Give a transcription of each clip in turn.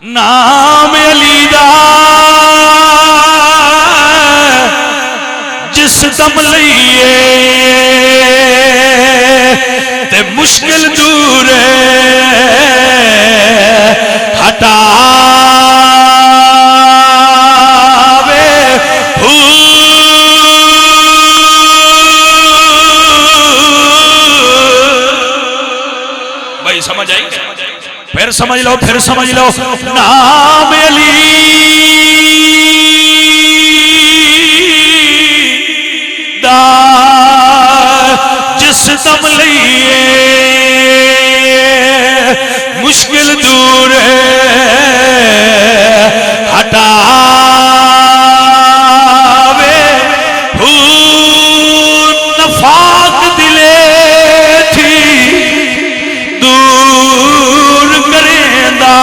نام علی دا جس دم لئیے تے مشکل دور ہٹاوے بھائی سمجھ آئی؟ پھر سمجھ لو نام علی دا جس دم لئیے مشکل دور ہٹاوے پھول نفاق دلے تھی دور کریں دا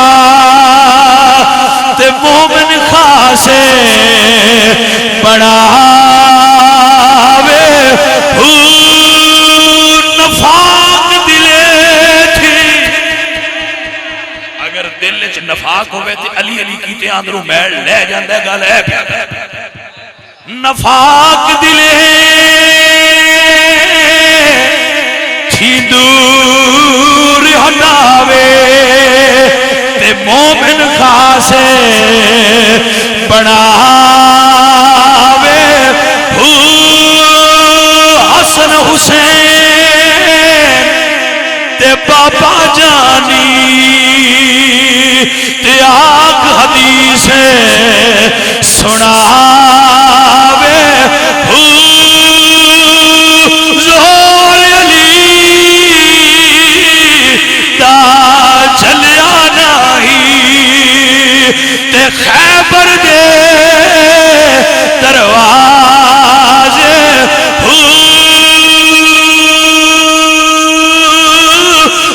تے مومن خاصے بڑھاوے پھول نفاق دلے تھی اگر دل چ نفاق ہوئے تے علی علی کیتے اندروں میل لے جاندے گل ہے پیا نفاق دلے تھی دور ہٹاوے تے مومن خاصے بڑھاوے حسن حسین تے بابا جانی تے آگ حدیث سناوے زہر علی دا چلیا نہیں تے خیبر دے دروازے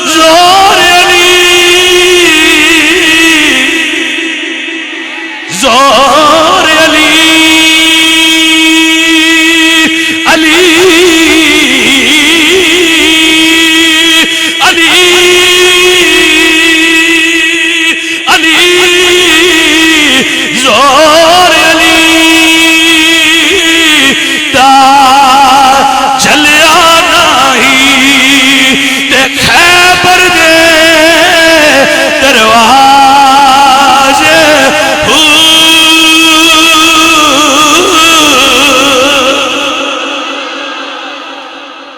زہر علی زہر علی دا چلیا نہیں تے خیبر دے دروازے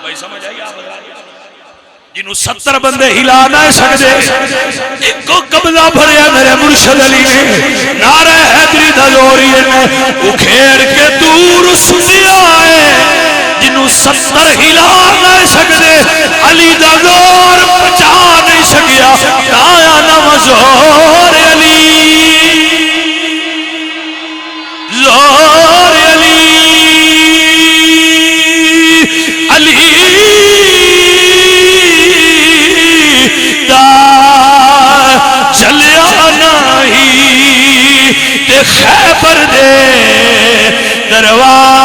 بھائی سمجھ آئی آپ جنہوں 70 بندے ہلا نہ سکتے ایک کو قبضہ بھریا میرے مرشد علی نے نعرہ حیدری دا زوری نے اکھیڑ کے دور سنی آئے جنہوں 70 ہلا نہ سکتے علی دا زور پچا نہیں سکیا آیا نام زہر علی زہر علی علی چلیا نہیں تے خیبر دے دروازے